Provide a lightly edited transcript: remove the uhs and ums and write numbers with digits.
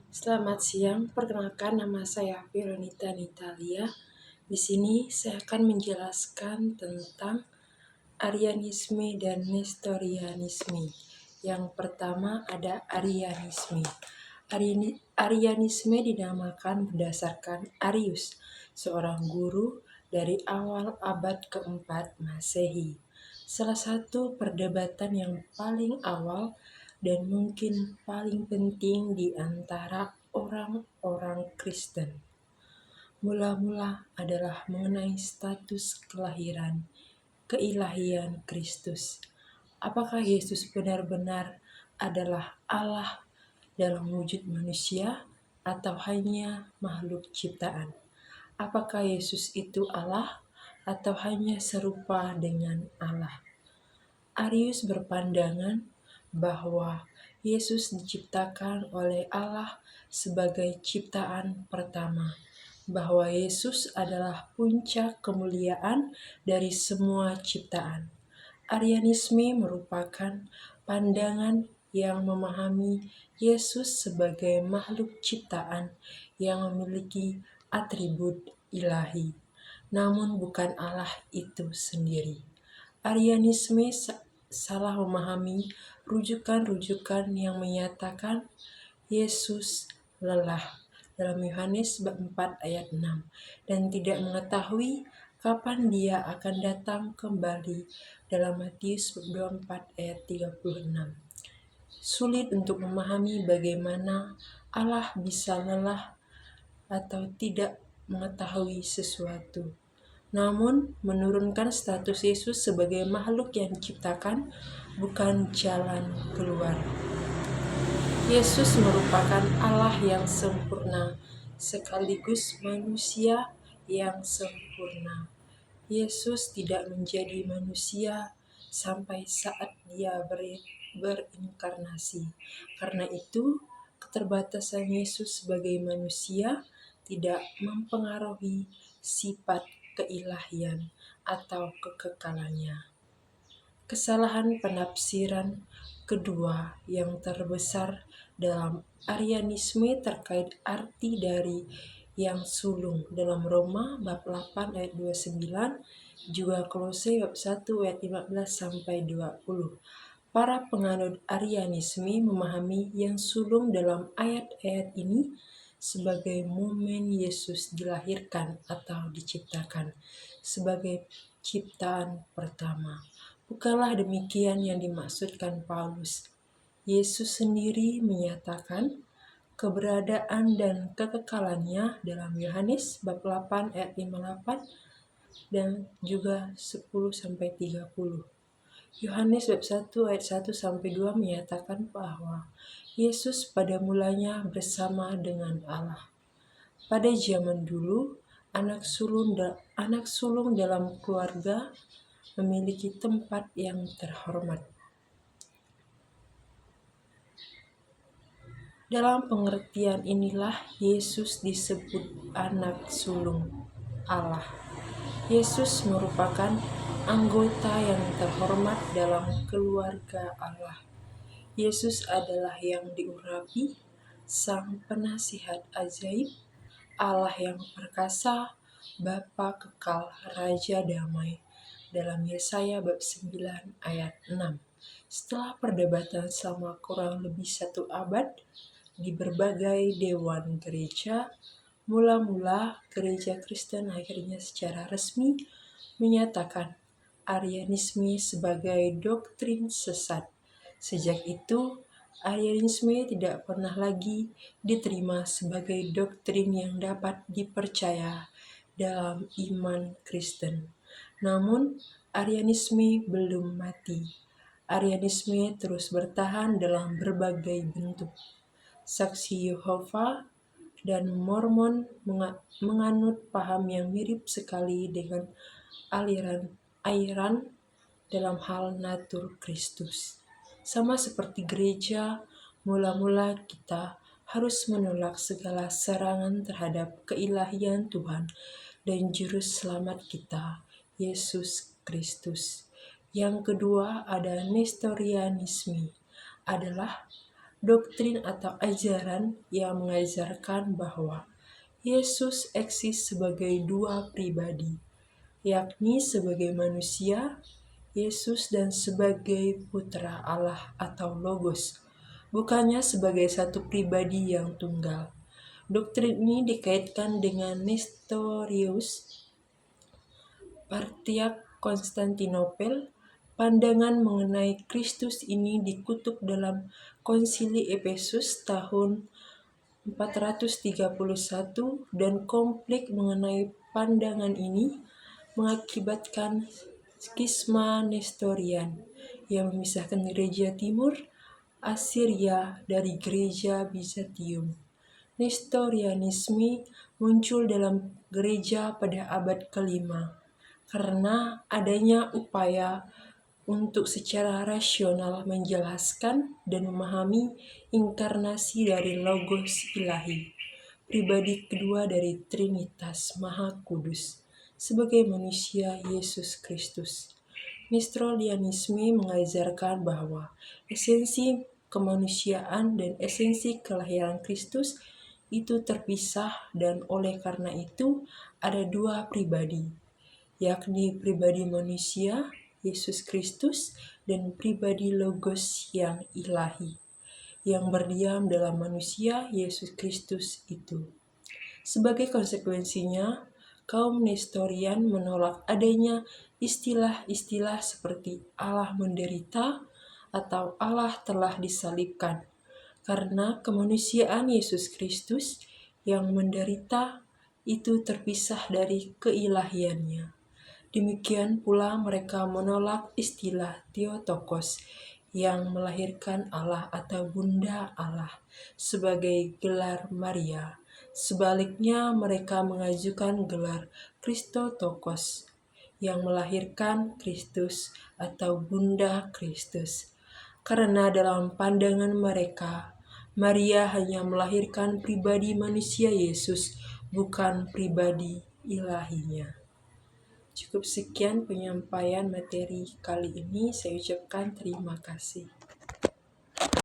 Selamat siang, perkenalkan nama saya Veronita Nitalia. Di sini saya akan menjelaskan tentang Arianisme dan Nestorianisme. Yang pertama ada Arianisme. Arianisme dinamakan berdasarkan Arius, seorang guru dari awal abad keempat Masehi. Salah satu perdebatan yang paling awal dan mungkin paling penting di antara orang-orang Kristen. Mula-mula adalah mengenai status keilahian Kristus. Apakah Yesus benar-benar adalah Allah dalam wujud manusia atau hanya makhluk ciptaan? Apakah Yesus itu Allah atau hanya serupa dengan Allah? Arius berpandangan bahwa Yesus diciptakan oleh Allah sebagai ciptaan pertama, bahwa Yesus adalah puncak kemuliaan dari semua ciptaan. Arianisme merupakan pandangan yang memahami Yesus sebagai makhluk ciptaan yang memiliki atribut ilahi, namun bukan Allah itu sendiri. Arianisme salah memahami rujukan-rujukan yang menyatakan Yesus lelah dalam Yohanes bab 4 ayat 6 dan tidak mengetahui kapan dia akan datang kembali dalam Matius bab 24 ayat 36. Sulit untuk memahami bagaimana Allah bisa lelah atau tidak mengetahui sesuatu. Namun, menurunkan status Yesus sebagai makhluk yang diciptakan bukan jalan keluar. Yesus merupakan Allah yang sempurna, sekaligus manusia yang sempurna. Yesus tidak menjadi manusia sampai saat dia berinkarnasi. Karena itu, keterbatasan Yesus sebagai manusia tidak mempengaruhi sifat keilahian atau kekekalannya. Kesalahan penafsiran kedua yang terbesar dalam Arianisme terkait arti dari yang sulung dalam Roma bab 8 ayat 29, juga Kolose bab 1 ayat 15 sampai 20. Para penganut Arianisme memahami yang sulung dalam ayat-ayat ini sebagai momen Yesus dilahirkan atau diciptakan sebagai ciptaan pertama. Bukanlah demikian yang dimaksudkan Paulus. Yesus sendiri menyatakan keberadaan dan kekekalannya dalam Yohanes bab 8 ayat 58 dan juga 10 sampai 30. Yohanes bab 1 ayat 1 sampai 2 menyatakan bahwa Yesus pada mulanya bersama dengan Allah. Pada zaman dulu, anak sulung dalam keluarga memiliki tempat yang terhormat. Dalam pengertian inilah Yesus disebut anak sulung Allah. Yesus merupakan anggota yang terhormat dalam keluarga Allah. Yesus adalah yang diurapi, sang penasihat ajaib, Allah yang perkasa, Bapa kekal, Raja damai, dalam Yesaya bab 9 ayat 6. Setelah perdebatan selama kurang lebih 1 abad di berbagai dewan gereja, mula-mula gereja Kristen akhirnya secara resmi menyatakan Arianisme sebagai doktrin sesat. Sejak itu, Arianisme tidak pernah lagi diterima sebagai doktrin yang dapat dipercaya dalam iman Kristen. Namun, Arianisme belum mati. Arianisme terus bertahan dalam berbagai bentuk. Saksi Yehova dan Mormon menganut paham yang mirip sekali dengan aliran dalam hal natur Kristus. Sama seperti gereja, mula-mula kita harus menolak segala serangan terhadap keilahian Tuhan dan Juru Selamat kita, Yesus Kristus. Yang kedua ada Nestorianisme, adalah doktrin atau ajaran yang mengajarkan bahwa Yesus eksis sebagai dua pribadi, yakni sebagai manusia, Yesus, dan sebagai putra Allah atau Logos, bukannya sebagai satu pribadi yang tunggal. Doktrin ini dikaitkan dengan Nestorius, Patriark Konstantinopel. Pandangan mengenai Kristus ini dikutuk dalam Konsili Efesus tahun 431, dan konflik mengenai pandangan ini mengakibatkan skisma Nestorian yang memisahkan gereja Timur Assyria dari gereja Bizantium. Nestorianisme muncul dalam gereja pada abad ke-5 karena adanya upaya untuk secara rasional menjelaskan dan memahami inkarnasi dari Logos Ilahi, pribadi kedua dari Trinitas Maha Kudus, sebagai manusia Yesus Kristus. Nestorianisme mengajarkan bahwa esensi kemanusiaan dan esensi kelahiran Kristus itu terpisah, dan oleh karena itu ada dua pribadi, yakni pribadi manusia Yesus Kristus dan pribadi Logos yang ilahi, yang berdiam dalam manusia Yesus Kristus itu. Sebagai konsekuensinya, kaum Nestorian menolak adanya istilah-istilah seperti Allah menderita atau Allah telah disalibkan, karena kemanusiaan Yesus Kristus yang menderita itu terpisah dari keilahiannya. Demikian pula mereka menolak istilah Theotokos yang melahirkan Allah atau Bunda Allah sebagai gelar Maria. Sebaliknya, mereka mengajukan gelar Christotokos yang melahirkan Kristus atau Bunda Kristus. Karena dalam pandangan mereka, Maria hanya melahirkan pribadi manusia Yesus, bukan pribadi ilahinya. Cukup sekian penyampaian materi kali ini. Saya ucapkan terima kasih.